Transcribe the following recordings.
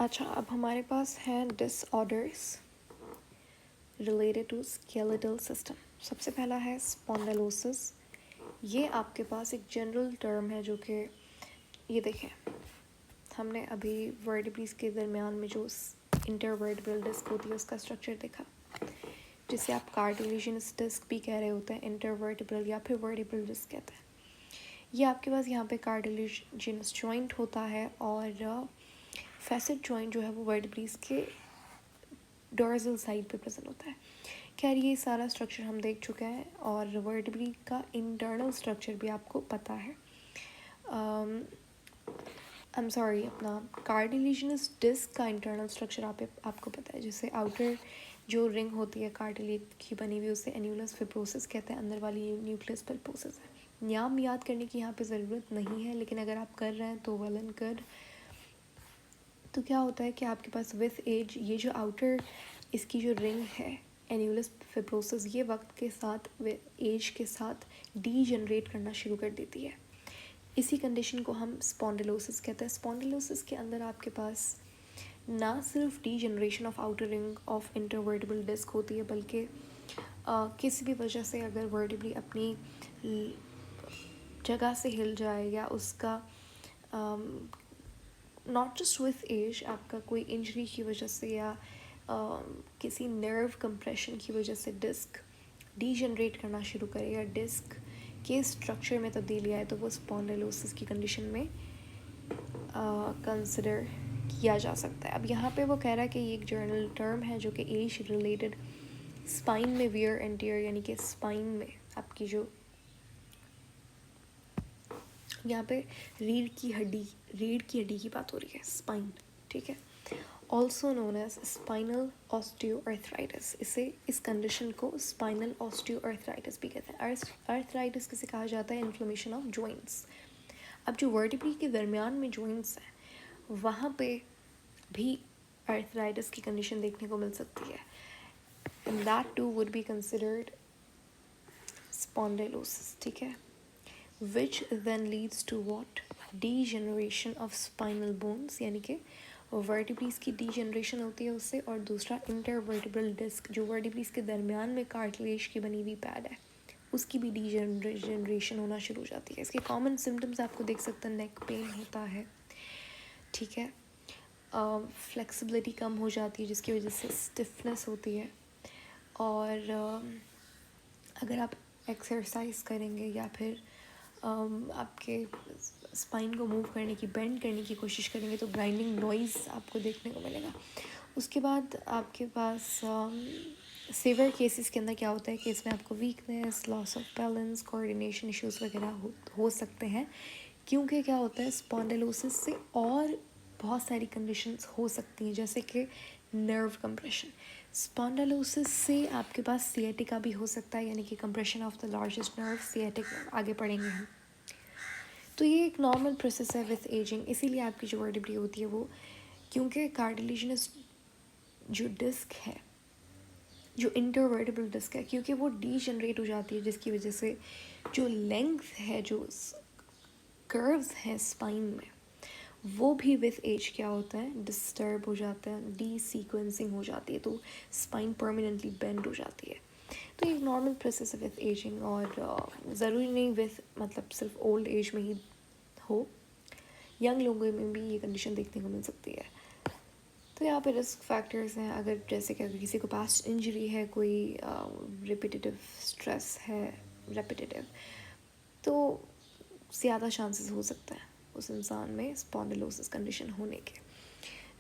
अच्छा, अब हमारे पास हैं disorders related to skeletal system. सबसे पहला है स्पॉन्डिलोसिस। ये आपके पास एक जनरल टर्म है जो कि ये देखें, हमने अभी वर्टिब्रेस के दरमियान में जो इंटरवर्टिब्रल डिस्क होती है उसका स्ट्रक्चर देखा, जिसे आप कार्टिलेजिनस डिस्क भी कह रहे होते हैं, इंटरवर्टिब्रल या फिर वर्टिब्रल डिस्क कहते हैं। ये आपके पास यहाँ पे कार्टिलेजिनस जॉइंट होता है और फैसेट जॉइंट जो है वो वर्टिब्रेस के डोर्सल साइड पे प्रेजेंट होता है। खैर, ये सारा स्ट्रक्चर हम देख चुके हैं और वर्टिब्री का इंटरनल स्ट्रक्चर भी आपको पता है। आई एम सॉरी, अपना कार्टिलेजिनस डिस्क का इंटरनल स्ट्रक्चर आपको पता है, जैसे आउटर जो रिंग होती है कार्टिलेज की बनी हुई उसे एन्यूलस फिब्रोसिस कहते हैं, अंदर वाली न्यूक्लियस पल्पोसिस है। नाम याद करने की यहाँ पे ज़रूरत नहीं है, लेकिन अगर आप कर रहे हैं तो वेल एंड गुड। तो क्या होता है कि आपके पास विथ एज ये जो आउटर इसकी जो रिंग है एन्यूलस फिब्रोसिस, ये वक्त के साथ एज के साथ डीजनरेट करना शुरू कर देती है। इसी कंडीशन को हम स्पॉन्डिलोसिस कहते हैं। स्पॉन्डिलोसिस के अंदर आपके पास ना सिर्फ degeneration of outer ring of intervertebral disc होती है, बल्कि किसी भी वजह से अगर वर्टिब्री अपनी जगह से हिल जाए या उसका नॉट जस्ट विथ एज, आपका कोई इंजरी की वजह से या किसी नर्व कंप्रेशन की वजह से डिस्क डीजनरेट करना शुरू करे या डिस्क के स्ट्रक्चर में तब्दीली आए, तो वो स्पॉन्डिलोसिस की कंडीशन में कंसिडर किया जा सकता है। अब यहाँ पे वो कह रहा है कि ये एक जर्नल टर्म है जो कि एज रिलेटेड स्पाइन में वियर एंड टियर, यानी कि स्पाइन में आपकी जो यहाँ पे रीढ़ की हड्डी की बात हो रही है, स्पाइन, ठीक है। Also known as spinal osteoarthritis, इस कंडीशन को स्पाइनल ऑस्टियोआर्थराइटिस भी कहते हैं। आर्थराइटिस किसे कहा जाता है? Inflammation of joints. अब जो वर्टिब्री के दरमियान में जॉइंट्स हैं वहाँ पे भी आर्थराइटिस की कंडीशन देखने को मिल सकती है, and that too would be considered spondylosis, ठीक है। which then leads to what? Degeneration of spinal bones, यानी कि वर्टिब्रीज की डीजनरेशन होती है उससे, और दूसरा इंटरवर्टिब्रल डिस्क जो वर्टिब्रीज के दरमियान में कार्टिलेज की बनी हुई पैड है उसकी भी डीजनरेशन होना शुरू हो जाती है। इसके कॉमन सिम्टम्स आपको देख सकते हैं, नेक पेन होता है, ठीक है, फ्लेक्सिबिलिटी कम हो जाती है जिसकी वजह से स्टिफनेस होती है, और अगर आप एक्सरसाइज करेंगे या फिर आपके स्पाइन को मूव करने की, बेंड करने की कोशिश करेंगे तो ग्राइंडिंग नॉइज़ आपको देखने को मिलेगा। उसके बाद आपके पास सीवियर केसेस के अंदर क्या होता है कि इसमें आपको weakness, loss of balance, coordination issues वगैरह हो सकते हैं, क्योंकि क्या होता है स्पॉन्डिलोसिस से और बहुत सारी कंडीशंस हो सकती हैं, जैसे कि नर्व कंप्रेशन। स्पॉन्डिलोसिस से आपके पास सियाटिका भी हो सकता है, यानी कि compression of the largest nerve, sciatic, आगे पढ़ेंगे हम। तो ये एक नॉर्मल प्रोसेस है विथ एजिंग, इसीलिए आपकी जो वर्टिब्री होती है वो, क्योंकि कार्टिलेजिनस जो डिस्क है, जो इंटरवर्टिब्रल डिस्क है, क्योंकि वो डीजनरेट हो जाती है, जिसकी वजह से जो लेंथ है, जो कर्व्स हैं स्पाइन में, वो भी विथ एज क्या होता है, डिस्टर्ब हो जाता है, डी सीक्वेंसिंग हो जाती है, तो स्पाइन परमानेंटली बेंड हो जाती है। तो ये नॉर्मल प्रोसेस है विथ एजिंग, और ज़रूरी नहीं विथ मतलब सिर्फ ओल्ड एज में ही हो, यंग लोगों में भी ये कंडीशन देखने को मिल सकती है। तो यहाँ पे रिस्क फैक्टर्स हैं, अगर जैसे कि अगर किसी को पास्ट इंजरी है, कोई रिपीटेटिव स्ट्रेस है, रेपिटेटिव, तो ज़्यादा चांसेस हो सकता है उस इंसान में स्पॉन्डिलोसिस कंडीशन होने के।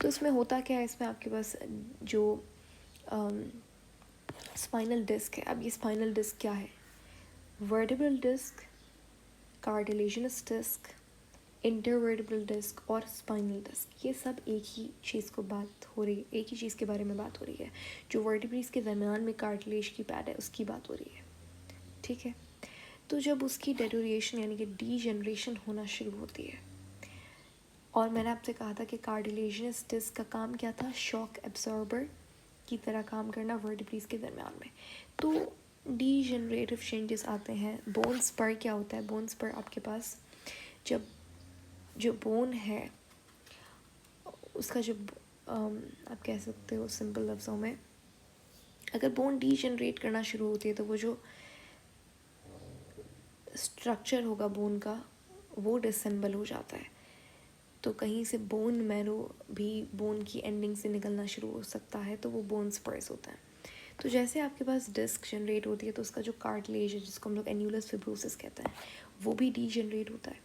तो इसमें होता क्या है, इसमें आपके पास जो स्पाइनल डिस्क है, अब ये स्पाइनल डिस्क क्या है? Vertebral disc, cartilaginous disc, intervertebral disc और स्पाइनल डिस्क, ये सब एक ही चीज़ को बात हो रही है, एक ही चीज़ के बारे में बात हो रही है। जो वर्टिब्रीज के दरमियान में कार्टिलेज की पैड है उसकी बात हो रही है, ठीक है। तो जब उसकी डेटोरिएशन यानी कि डीजनरेशन होना शुरू होती है, और मैंने आपसे कहा था कि कार्टिलेजिनस डिस्क का काम क्या था? शॉक एब्जॉर्बर की तरह काम करना वर्टिब्रीज के दरमियान में। तो डीजनरेटिव चेंजेस आते हैं। बोन्स पर क्या होता है? बोन्स पर आपके पास जब जो बोन है उसका जो आप कह सकते हो सिंपल लफ्ज़ों में, अगर बोन डीजनरेट करना शुरू होती है तो वो जो स्ट्रक्चर होगा बोन का वो डिसेंबल हो जाता है, तो कहीं से बोन मैरो भी बोन की एंडिंग से निकलना शुरू हो सकता है, तो वो बोन स्पर्स होता है। तो जैसे आपके पास डिस्क जनरेट होती है तो उसका जो कार्टिलेज है जिसको हम लोग एन्यूलस फिब्रोसिस कहते हैं वो भी डीजनरेट होता है।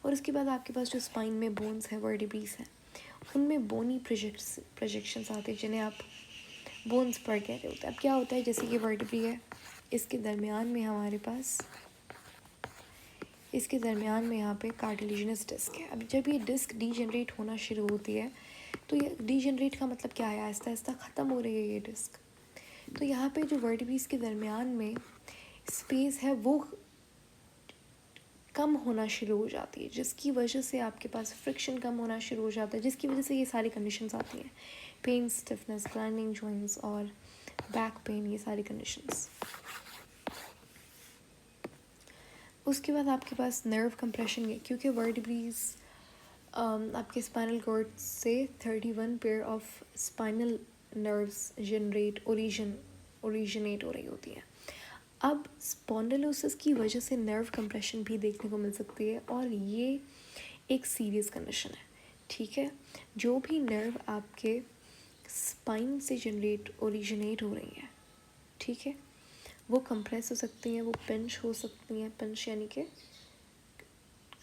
और उसके बाद आपके पास जो स्पाइन में बोन्स हैं, वर्टिब्रेस हैं, उनमें बोनी प्रोजेक्शंस आते हैं जिन्हें आप बोन्स पर कह रहे होते हैं। अब क्या होता है, जैसे कि वर्टिब्री है, इसके दरमियान में हमारे पास यहाँ पे कार्टिलेजिनस डिस्क है। अब जब ये डिस्क डीजनरेट होना शुरू होती है तो ये डीजनरेट का मतलब क्या है, आहिस्ता आहिस्ता ख़त्म हो रही है ये डिस्क। तो यहाँ पे जो वर्टिब्रेस के दरमियान में स्पेस है वो कम होना शुरू हो जाती है, जिसकी वजह से आपके पास फ्रिक्शन कम होना शुरू हो जाता है, जिसकी वजह से ये सारी कंडीशंस आती हैं, पेन, स्टिफनेस, ग्राइंडिंग जॉइंट्स और बैक पेन, ये सारी कंडीशंस। उसके बाद आपके पास नर्व कंप्रेशन है, क्योंकि वर्टिब्रेस आपके स्पाइनल कॉर्ड से 31 pair of spinal nerves originate हो रही होती हैं। अब स्पॉन्डिलोसिस की वजह से नर्व कंप्रेशन भी देखने को मिल सकती है और ये एक सीरियस कंडीशन है, ठीक है। जो भी नर्व आपके स्पाइन से ओरिजिनेट हो रही हैं, ठीक है, वो कंप्रेस हो सकती हैं, वो पिंच हो सकती हैं, पिंच यानी कि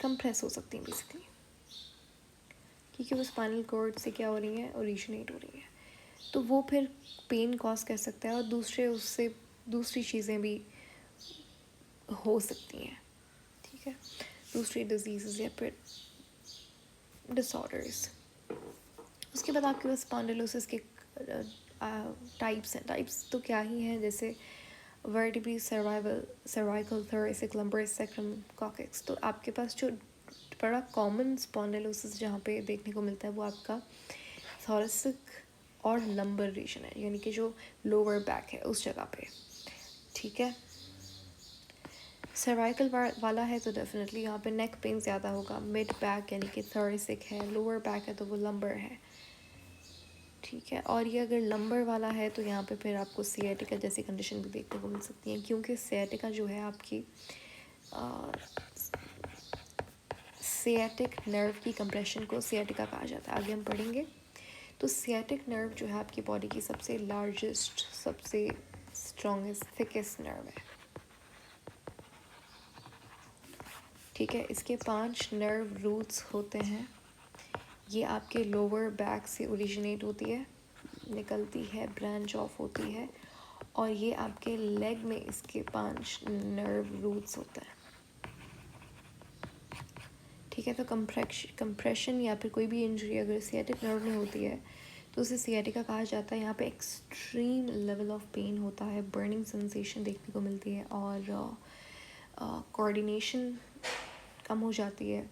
कंप्रेस हो सकती हैं बेसिकली, क्योंकि वो स्पाइनल कॉर्ड से क्या हो रही हैं, ओरिजिनेट हो रही हैं। तो वो फिर पेन कॉज कर सकता है और दूसरी चीज़ें भी हो सकती हैं, ठीक है, दूसरी डिजीज़ या फिर डिसऑर्डर्स। उसके बाद आपके पास स्पॉन्डिलोसिस के टाइप्स हैं। टाइप्स तो क्या ही हैं, जैसे vertebrae, cervical, thoracic, lumbar, sacrum, coccyx. तो आपके पास जो बड़ा कॉमन स्पॉन्डिलोसिस जहाँ पे देखने को मिलता है वो आपका थोरेसिक और लंबर रीजन है, यानी कि जो लोअर बैक है उस जगह पे, ठीक है। सर्वाइकल वाला है तो डेफिनेटली यहाँ पे नेक पेन ज़्यादा होगा। मिड बैक यानी कि थोरेसिक है, लोअर बैक है तो वो लंबर है, ठीक है। और ये अगर लंबर वाला है तो यहाँ पे फिर आपको सियाटिका जैसी कंडीशन भी देखने को मिल सकती है, क्योंकि सियाटिका जो है आपकी सियाटिक नर्व की कंप्रेशन को सियाटिका कहा जाता है, आगे हम पढ़ेंगे। तो सियाटिक नर्व जो है आपकी बॉडी की सबसे लार्जेस्ट, सबसे स्ट्रॉन्गेस्ट, थिकेस्ट नर्व है, ठीक है। इसके 5 नर्व रूट्स होते हैं। ये आपके लोअर बैक से ओरिजिनेट होती है, निकलती है, ब्रांच ऑफ होती है, और ये आपके लेग में इसके 5 नर्व रूट्स होते हैं, ठीक है। तो कंप्रेशन या फिर कोई भी इंजरी अगर सियाटिक नर्व में होती है तो उसे सियाटिका कहा जाता है। यहाँ पे एक्सट्रीम लेवल ऑफ पेन होता है, बर्निंग सेंसेशन देखने को मिलती है और कोऑर्डिनेशन कम हो जाती है,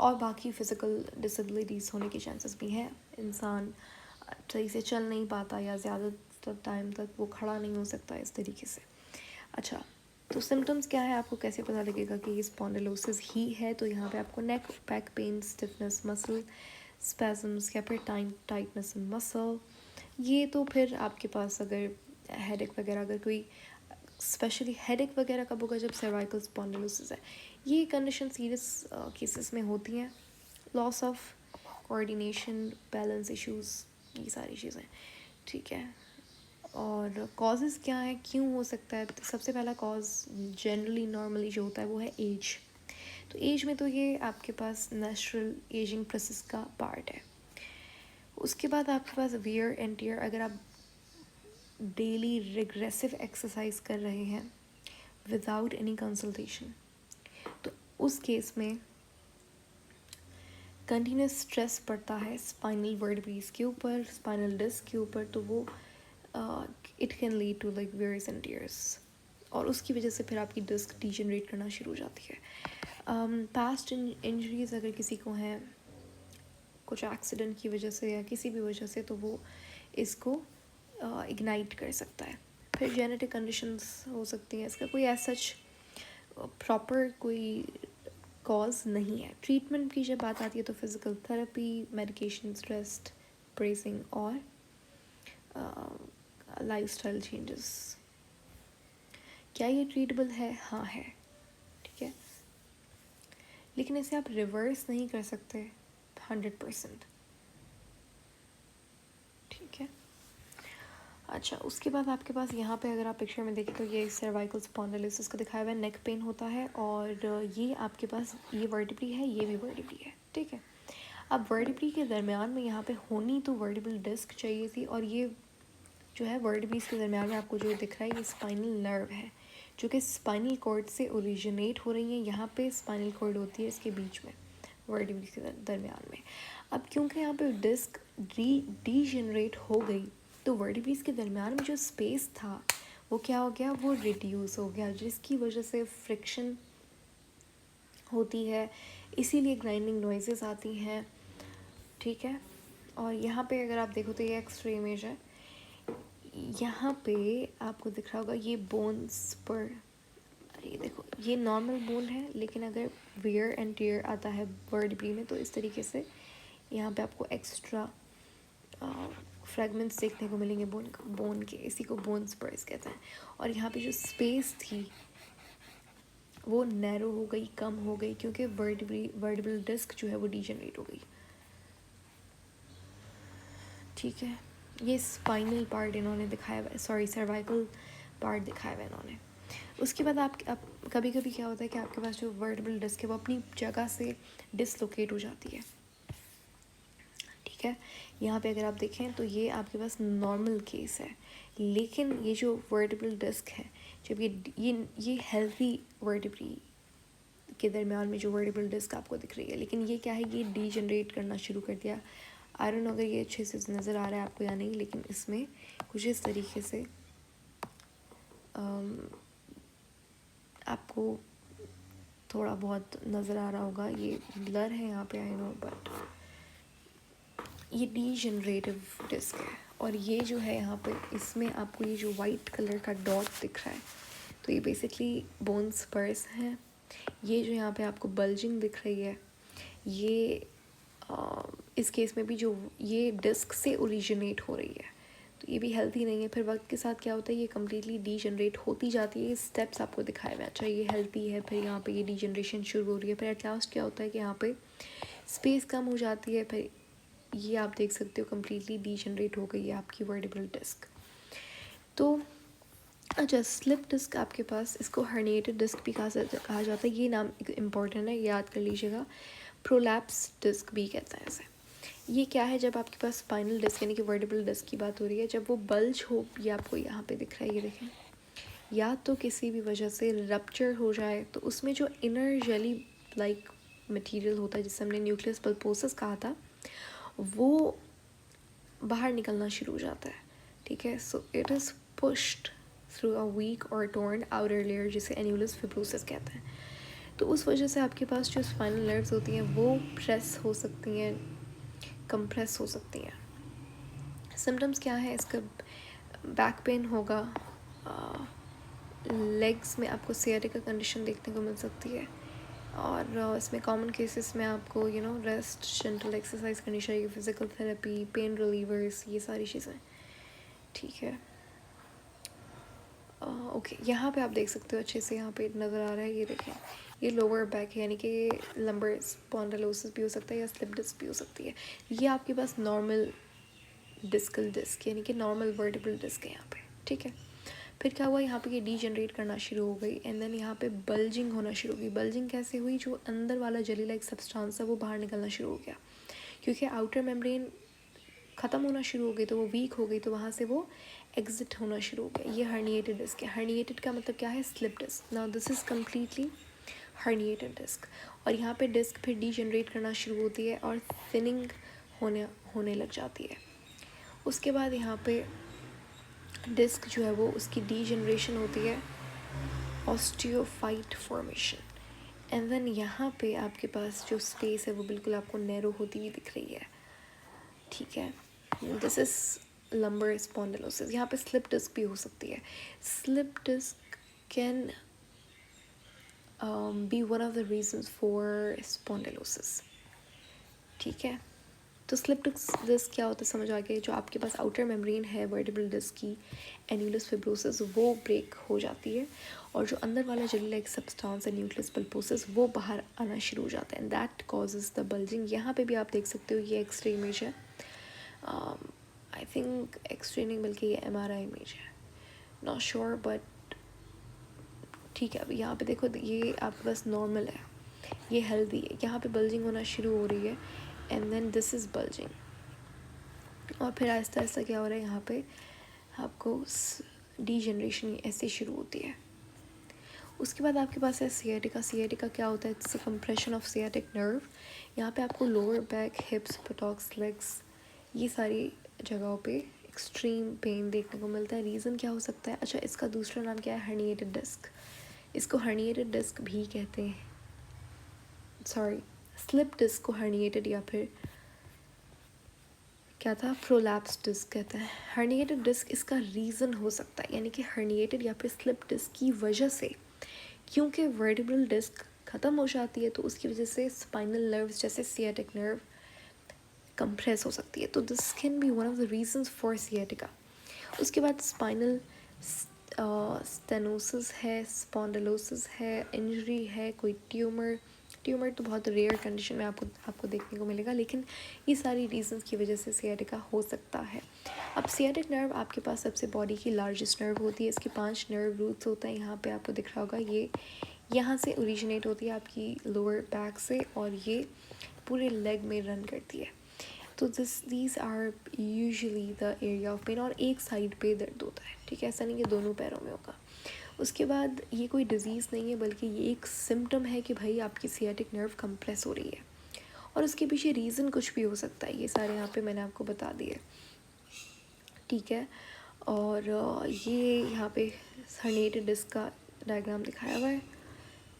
और बाकी फ़िज़िकल डिसेबिलिटीज़ होने के चांसेस भी हैं। इंसान सही से चल नहीं पाता या ज़्यादातर टाइम तक वो खड़ा नहीं हो सकता इस तरीके से। अच्छा, तो सिम्टम्स क्या है, आपको कैसे पता लगेगा कि ये स्पॉन्डिलोसिस ही है? तो यहाँ पे आपको नेक back pain, stiffness, muscle spasms या फिर टाइटनेस इन मसल। ये तो फिर आपके पास अगर हेडेक वगैरह, अगर कोई स्पेशली हेडेक वगैरह कब होगा, जब सर्वाइकल स्पॉन्डिलोसिस है। ये कंडीशन सीरियस केसेस में होती हैं। Loss of coordination, balance issues, ये सारी चीज़ें, ठीक है। और कॉजेज़ क्या है, क्यों हो सकता है? तो सबसे पहला कॉज जनरली नॉर्मली जो होता है वो है एज। तो एज में तो ये आपके पास नेचुरल एजिंग प्रोसेस का पार्ट है। उसके बाद आपके पास वियर एंड टियर, अगर आप डेली रिग्रेसिव एक्सरसाइज कर रहे हैं विदाउट एनी कंसल्टेशन, तो उस केस में कंटिन्यूस स्ट्रेस पड़ता है स्पाइनल वर्टिब्रेस के ऊपर, स्पाइनल डिस्क के ऊपर, तो वो it can lead to like wears and tears, और उसकी वजह से फिर आपकी डिस्क डीजनरेट करना शुरू हो जाती है। पास्ट इंजरीज़ अगर किसी को हैं कुछ एक्सीडेंट की वजह से या किसी भी वजह से, तो वो इसको इग्नाइट कर सकता है। फिर जेनेटिक कंडीशंस हो सकती हैं, इसका कोई ऐसा सच प्रॉपर कोई कॉज नहीं है। ट्रीटमेंट की जब बात आती है तो physical therapy, medication, rest, bracing और लाइफस्टाइल चेंजेस। क्या ये ट्रीटेबल है? हाँ है, ठीक है, लेकिन इसे आप रिवर्स नहीं कर सकते 100%, ठीक है। अच्छा, उसके बाद आपके पास यहाँ पे अगर आप पिक्चर में देखें तो ये सर्वाइकल स्पॉन्डिलोसिस का दिखाया हुआ है, नेक पेन होता है, और ये आपके पास ये वर्टिब्री है, ये भी वर्टिब्री है, ठीक है। अब वर्टिब्री के दरमियान में यहाँ पे होनी तो वर्टिब्रल डिस्क चाहिए थी, और ये जो है वर्टिब्रीज के दरमियान में आपको जो दिख रहा है ये स्पाइनल नर्व है, जो कि स्पाइनल कॉर्ड से ओरिजिनेट हो रही है। यहाँ पे स्पाइनल कॉर्ड होती है इसके बीच में, वर्टिब्रीज के दरमियान में। अब क्योंकि यहाँ पे डिस्क डीजनरेट हो गई तो वर्टिब्रीज के दरमियान में जो स्पेस था वो क्या हो गया, वो रिड्यूस हो गया, जिसकी वजह से फ्रिक्शन होती है, इसीलिए ग्राइंडिंग नॉइजेस आती हैं, ठीक है। और यहाँ पे अगर आप देखो तो ये एक्सरे इमेज है, यहाँ पे आपको दिख रहा होगा ये बोन्स पर, ये देखो ये नॉर्मल बोन है, लेकिन अगर वियर एंड टियर आता है वर्टिब्री में तो इस तरीके से यहाँ पे आपको एक्स्ट्रा फ्रेगमेंट्स देखने को मिलेंगे बोन के, इसी को बोन स्पर्स कहते हैं। और यहाँ पे जो स्पेस थी वो नैरो हो गई, कम हो गई, क्योंकि वर्टिब्रल डिस्क जो है वो डीजनरेट हो गई, ठीक है। ये स्पाइनल पार्ट इन्होंने दिखाया हुआ है, सॉरी सर्वाइकल पार्ट दिखाया हुआ है इन्होंने। उसके बाद आप कभी कभी क्या होता है कि आपके पास जो वर्टिब्रल डिस्क है वो अपनी जगह से डिसलोकेट हो जाती है, ठीक है। यहाँ पे अगर आप देखें तो ये आपके पास नॉर्मल केस है, लेकिन ये जो वर्टिब्रल डिस्क है, जब ये हेल्थी वर्टिब्री के दरमियान में जो वर्टिब्रल डिस्क आपको दिख रही है, लेकिन ये क्या है, ये डीजनरेट करना शुरू कर दिया। आई डोंट नो अगर ये अच्छे से नज़र आ रहा है आपको या नहीं, लेकिन इसमें कुछ इस तरीके से आपको थोड़ा बहुत नज़र आ रहा होगा, ये ब्लर है यहाँ पे, आई नो, बट ये डीजनरेटिव डिस्क है। और ये जो है यहाँ पे इसमें आपको ये जो वाइट कलर का डॉट दिख रहा है, तो ये बेसिकली बोन स्पर्स हैं। ये जो यहाँ पे आपको बल्जिंग दिख रही है, ये इस केस में भी जो ये डिस्क से ओरिजिनेट हो रही है, तो ये भी हेल्थी नहीं है। फिर वक्त के साथ क्या होता है, ये कम्प्लीटली डीजनरेट होती जाती है, ये स्टेप्स आपको दिखाए हुए। अच्छा, ये हेल्थी है, फिर यहाँ पे ये डीजनरेशन शुरू हो रही है, फिर एट लास्ट क्या होता है कि यहाँ पे स्पेस कम हो जाती है, फिर ये आप देख सकते हो कम्प्लीटली डीजनरेट हो गई है आपकी वर्टिब्रल डिस्क। तो अच्छा, स्लिप डिस्क आपके पास, इसको हर्निएटेड डिस्क भी कहा जाता है, ये नाम इम्पॉर्टेंट है, याद कर लीजिएगा। प्रोलैप्स डिस्क भी कहता है इसे। ये क्या है, जब आपके पास स्पाइनल डिस्क यानी कि वर्टिब्रल डिस्क की बात हो रही है, जब वो बल्ज हो, ये आपको यहाँ पे दिख रहा है, ये देखें, या तो किसी भी वजह से रप्चर हो जाए तो उसमें जो इनर जेली लाइक मटेरियल होता है, जिसे हमने न्यूक्लियस पल्पोसस कहा था, वो बाहर निकलना शुरू हो जाता है, ठीक है। So it is pushed through a weak और टोर्न आउटर लेयर, जिसे एन्यूलस फिब्रोसिस कहते हैं। तो उस वजह से आपके पास जो स्पाइनल नर्व्स होती हैं वो प्रेस हो सकती हैं, कंप्रेस हो सकती हैं। सिम्टम्स क्या है इसका, बैक पेन होगा, लेग्स में आपको सियाटिका कंडीशन देखने को मिल सकती है, और इसमें कॉमन केसेस में आपको रेस्ट, जेंटल एक्सरसाइज करनी चाहिए, फिज़िकल थेरेपी, पेन रिलीवर्स, ये सारी चीज़ें, ठीक है। ओके, यहाँ पे आप देख सकते हो अच्छे से, यहाँ पे नज़र आ रहा है, ये देखें, ये लोअर बैक है, यानी कि ये लंबर स्पॉन्डिलोसिस भी हो सकता है या स्लिप डिस्क भी हो सकती है। ये आपके पास नॉर्मल डिस्कल डिस्क यानी कि नॉर्मल वर्टिब्रल डिस्क है यहाँ पे, ठीक है। फिर क्या हुआ, यहाँ पे ये डीजनरेट करना शुरू हो गई, एंड देन यहाँ पे बल्जिंग होना शुरू हो गई। बल्जिंग कैसे हुई, जो अंदर वाला जेली लाइक सब्सटेंस है वो बाहर निकलना शुरू हो गया, क्योंकि आउटर मेम्ब्रेन ख़त्म होना शुरू हो गई, तो वो वीक हो गई, तो वहाँ से वो एग्जिट होना शुरू हो गया। ये हर्निएटेड डिस्क है। हर्निएटेड का मतलब क्या है, slip disc. Now this is completely herniated disc. और यहाँ पे डिस्क फिर डीजनरेट करना शुरू होती है और थिनिंग होने लग जाती है। उसके बाद यहाँ पे डिस्क जो है वो उसकी डीजनरेशन होती है, ऑस्टियोफाइट फॉर्मेशन, एंड देन यहाँ पे आपके पास जो स्पेस है वो बिल्कुल आपको नैरो होती हुई दिख रही है, ठीक है। This is lumbar spondylosis. यहाँ पे स्लिप डिस्क भी हो सकती है। Slip disc can be one of the reasons for spondylosis. ठीक है, तो स्लिप डिस्क क्या होता है समझ आ गया। जो आपके पास आउटर मेम्ब्रेन है वर्टिब्रल डिस्क की, एन्यूलस फिब्रोसिस, वो ब्रेक हो जाती है और जो अंदर वाला जेली लाइक सब्सटेंस है न्यूक्लियस पल्पोसिस वो बाहर आना शुरू हो जाता है and that causes the bulging. यहाँ पे भी आप देख सकते हो ये एक्सरे इमेज है, आई थिंक एक्सरे नहीं बल्कि ये MRI इमेज है, नॉट श्योर बट ठीक है। अब यहाँ पे देखो ये आपके पास नॉर्मल है, ये हेल्दी है, यहाँ पे बल्जिंग होना शुरू हो रही है and then this is bulging और फिर आहिस्ता आहिस्ता क्या हो रहा है यहाँ पे आपको डीजनरेशन ऐसे शुरू होती है। उसके बाद आपके पास है सियाटिका। सियाटिका क्या होता है, it's a compression of sciatic nerve. यहाँ पे आपको लोअर बैक, हिप्स, बुटॉक्स, लेग्स, ये सारी जगहों पे एक्सट्रीम पेन देखने को मिलता है। रीज़न क्या हो सकता है, अच्छा इसका दूसरा नाम क्या है, हर्निएटेड डिस्क। इसको हर्निएटेड डिस्क भी कहते हैं, सॉरी स्लिप डिस्क को हर्निएटेड या फिर क्या था प्रोलैप्स डिस्क कहते हैं। हर्निएटेड डिस्क इसका रीज़न हो सकता है, यानी कि हर्निएटेड या फिर स्लिप डिस्क की वजह से, क्योंकि वर्टिब्रल डिस्क ख़त्म हो जाती है तो उसकी वजह से स्पाइनल नर्व्स जैसे सियाटिक नर्व कंप्रेस हो सकती है, तो this can be one of the reasons for sciatica. उसके बाद स्पाइनल स्टेनोसिस है, स्पॉन्डिलोसिस है, इंजरी है, कोई ट्यूमर तो बहुत रेयर कंडीशन में आपको देखने को मिलेगा, लेकिन ये सारी रीजंस की वजह से सियाटिका हो सकता है। अब सियाटिक नर्व आपके पास सबसे बॉडी की लार्जेस्ट नर्व होती है, इसके 5 नर्व रूट्स होते हैं, यहाँ पे आपको दिख रहा होगा, ये यहाँ से ओरिजिनेट होती है आपकी लोअर बैक से और ये पूरे लेग में रन करती है। तो these are usually the area of pain, और एक साइड पे दर्द होता है, ठीक है, ऐसा नहीं कि दोनों पैरों में होगा। उसके बाद ये कोई डिज़ीज़ नहीं है बल्कि ये एक सिम्टम है कि भाई आपकी सियाटिक नर्व कंप्रेस हो रही है, और उसके पीछे रीज़न कुछ भी हो सकता है, ये सारे यहाँ पे मैंने आपको बता दिए, ठीक है। और ये यहाँ पे हर्निएटेड डिस्क का डायग्राम दिखाया हुआ है,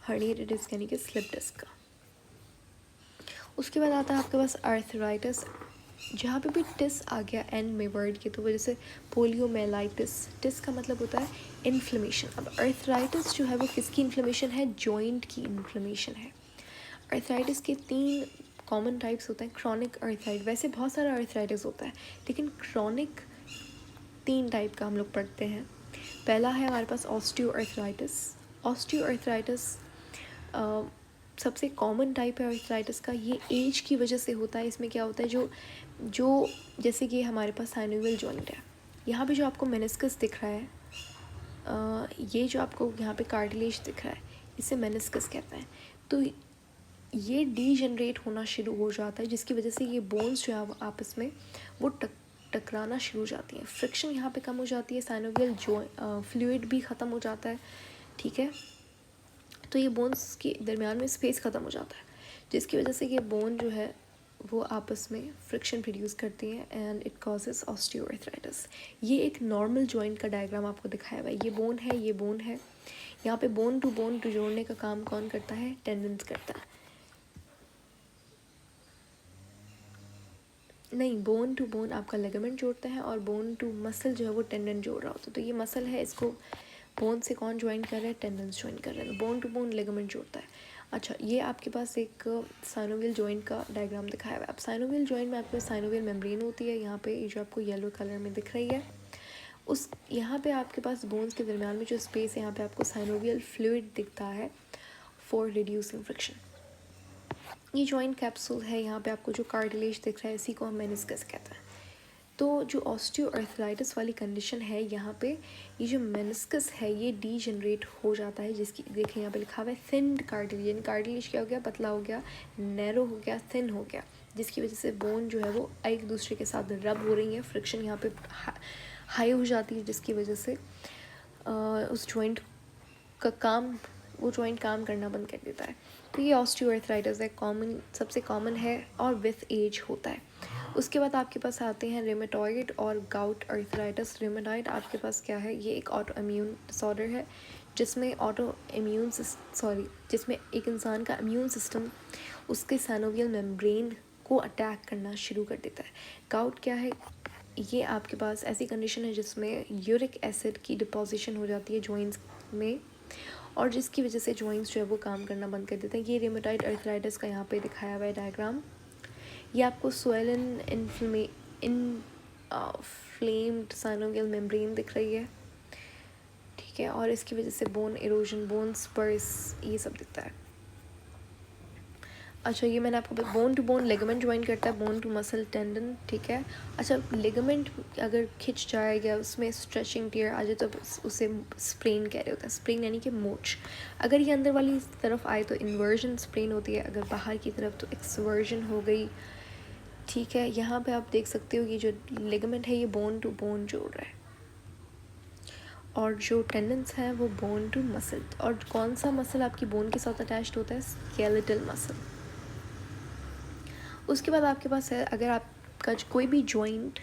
हर्निएटेड डिस्क यानी कि स्लिप डिस्क का। उसके बाद आता है आपके पास आर्थराइटिस, जहाँ पे भी टिस आ गया एंड में वर्ड के, तो वजह से पोलियोमेलाइटिस, टिस का मतलब होता है इन्फ्लेमेशन। अब आर्थराइटिस जो है वो किसकी इन्फ्लेमेशन है, जॉइंट की इन्फ्लेमेशन है। आर्थराइटिस के 3 कॉमन टाइप्स होते हैं। क्रॉनिक आर्थराइटिस, वैसे बहुत सारा आर्थराइटिस होता है लेकिन क्रॉनिक 3 टाइप का हम लोग पढ़ते हैं। पहला है हमारे पास ऑस्टियोआर्थराइटिस। ऑस्टियोआर्थराइटिस सबसे कॉमन टाइप है आर्थराइटिस का, ये एज की वजह से होता है। इसमें क्या होता है, जो जैसे कि हमारे पास साइनोवियल जॉइंट है, यहाँ पे जो आपको मेनिस्कस दिख रहा है, ये जो आपको यहाँ पे कार्टिलेज दिख रहा है, इसे मेनिस्कस कहते हैं। तो ये डीजनरेट होना शुरू हो जाता है, जिसकी वजह से ये बोन्स जो है आपस में वो टकराना शुरू हो जाती हैं, फ्रिक्शन यहाँ पे कम हो जाती है, साइनोवियल फ्लूइड भी ख़त्म हो जाता है, ठीक है। तो ये बोन्स के दरमियान में स्पेस ख़त्म हो जाता है, जिसकी वजह से ये बोन जो है वो आपस में फ्रिक्शन प्रोड्यूस करती हैं एंड इट कॉजेस ऑस्टियोआर्थराइटिस। ये एक नॉर्मल जॉइंट का डायग्राम आपको दिखाया हुआ है, ये बोन है, ये बोन है। यहाँ पे बोन टू जोड़ने का काम कौन करता है, टेंडेंस करता है, नहीं, बोन टू बोन आपका लिगामेंट जोड़ता है और बोन टू मसल जो है वो टेंडन जोड़ रहा होता है। तो ये मसल है, इसको बोन से कौन ज्वाइन कर रहा है, टेंडन्स ज्वाइन कर रहे हैं, तो बोन टू बोन लिगामेंट जोड़ता है। अच्छा, ये आपके पास एक साइनोवियल जॉइंट का डायग्राम दिखाया हुआ है। अब साइनोवियल जॉइंट में आपके पास साइनोवियल मेम्ब्रेन होती है, यहाँ पे जो आपको येलो कलर में दिख रही है, उस यहाँ पे आपके पास बोन्स के दरमियान में जो स्पेस है, यहाँ पे आपको साइनोवियल फ्लूइड दिखता है फॉर रिड्यूसिंग फ्रिक्शन। ये जॉइंट कैप्सूल है, यहाँ पे आपको जो कार्टिलेज दिख रहा है इसी को हम मेनिस्कस कहते हैं। तो जो ऑस्टियोआर्थराइटिस वाली कंडीशन है, यहाँ पे ये जो मेनिस्कस है ये डीजनरेट हो जाता है, जिसकी देखें यहाँ पे लिखा हुआ है थिन्ड कार्टिलेज, यानी कार्टिलेज क्या हो गया, पतला हो गया, नैरो हो गया, थिन हो गया, जिसकी वजह से बोन जो है वो एक दूसरे के साथ रब हो रही है, फ्रिक्शन यहाँ पे हाई हो जाती है, जिसकी वजह से उस जॉइंट का काम, वो जॉइंट काम करना बंद कर देता है। तो ये ऑस्टियोआर्थराइटिस है, कॉमन, सबसे कॉमन है और विथ एज होता है। उसके बाद आपके पास आते हैं रेमेटॉइड और गाउट आर्थराइटिस। रेमेटॉइड आपके पास क्या है, ये एक ऑटो इम्यून डिसऑर्डर है, जिसमें जिसमें एक इंसान का इम्यून सिस्टम उसके साइनोवियल मेम्ब्रेन को अटैक करना शुरू कर देता है। गाउट क्या है, ये आपके पास ऐसी कंडीशन है जिसमें यूरिक एसिड की डिपोजिशन हो जाती है जॉइंट्स में, और जिसकी वजह से जॉइंट्स जो है वो काम करना बंद कर देते हैं। ये रेमेटॉइड अर्थराइटिस का यहाँ पे दिखाया हुआ है डायग्राम। ये आपको स्वेलन इन्फ्लेम्ड साइनोवियल मेम्ब्रेन दिख रही है, ठीक है, और इसकी वजह से बोन इरोजन, बोन स्पर्स, ये सब दिखता है। अच्छा, ये मैंने आपको bone to bone ligament join करता है, बोन टू मसल टेंडन, ठीक है। अच्छा, लिगामेंट अगर खिंच जाए या उसमें स्ट्रेचिंग टियर आ जाए तो उसे स्प्रेन कह रहे होते हैं। स्प्रेन यानी कि मोच। अगर ये अंदर वाली तरफ आए तो इन्वर्जन स्प्रेन होती है, अगर बाहर की तरफ तो एक्सवर्जन हो गई, ठीक है। यहाँ पे आप देख सकते हो ये जो लिगामेंट है ये बोन टू बोन जोड़ रहा है, और जो टेंडेंस है वो बोन टू मसल। और कौन सा मसल आपकी बोन के साथ अटैच्ड होता है? Skeletal muscle. उसके बाद आपके पास है, अगर आपका कोई भी जॉइंट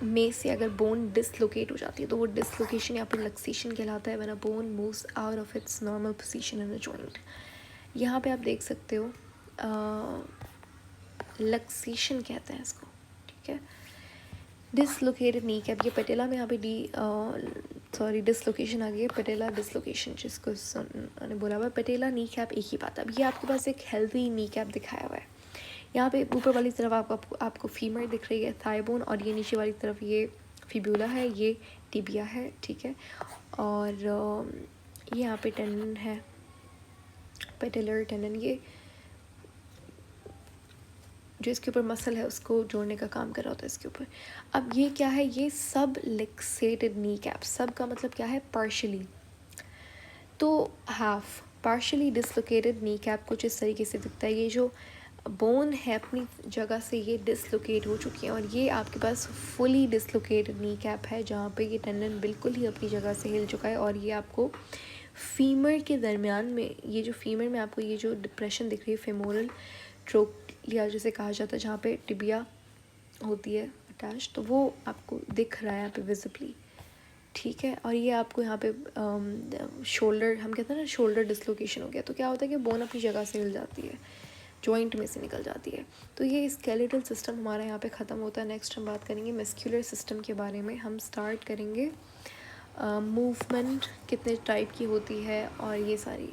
में से अगर बोन डिसलोकेट हो जाती है तो वो डिसलोकेशन या फिर लक्सेशन कहलाता है, when a bone moves out of its normal position in a joint. यहाँ पे आप देख सकते हो लक्सेशन कहते हैं इसको, ठीक है। डिसलोकेटेड नी कैप, ये पटेला में यहाँ पे डिसलोकेशन आ गई है, पटेला डिसलोकेशन जिसको ने बोला हुआ है। पटेला नी कैप एक ही बात है। अब ये आपके पास एक हेल्दी नी कैप दिखाया हुआ है। यहाँ पे ऊपर वाली तरफ आपको फीमर दिख रही है, थाई बोन, और ये नीचे वाली तरफ ये फिब्यूला है, ये टिबिया है, ठीक है। और ये यहाँ पे टेंडन है, पेटेलर टेंडन, ये जो इसके ऊपर मसल है उसको जोड़ने का काम कर रहा होता है इसके ऊपर। अब ये क्या है? ये सब लिक्सेटेड नी कैप। सब का मतलब क्या है? पार्शली। तो half partially dislocated knee cap कुछ इस तरीके से दिखता है। ये जो बोन है अपनी जगह से ये डिसलोकेट हो चुकी है, और ये आपके पास फुली डिसलोकेटेड नी कैप है जहाँ पे ये टेंडन बिल्कुल ही अपनी जगह से हिल चुका है। और ये आपको फीमर के दरमियान में, ये जो फीमर में आपको ये जो डिप्रेशन दिख रही है, फेमोरल ट्रोक्लिया जिसे कहा जाता है, जहाँ पे टिबिया होती है अटैच, तो वो आपको दिख रहा है यहाँ पे विजिबली, ठीक है। और ये आपको यहाँ पे शोल्डर, हम कहते हैं ना शोल्डर डिसलोकेशन हो गया, तो क्या होता है कि बोन अपनी जगह से हिल जाती है, जॉइंट में से निकल जाती है। तो ये स्केलेटल सिस्टम हमारा यहाँ पे ख़त्म होता है। नेक्स्ट हम बात करेंगे मस्कुलर सिस्टम के बारे में। हम स्टार्ट करेंगे मूवमेंट कितने टाइप की होती है और ये सारी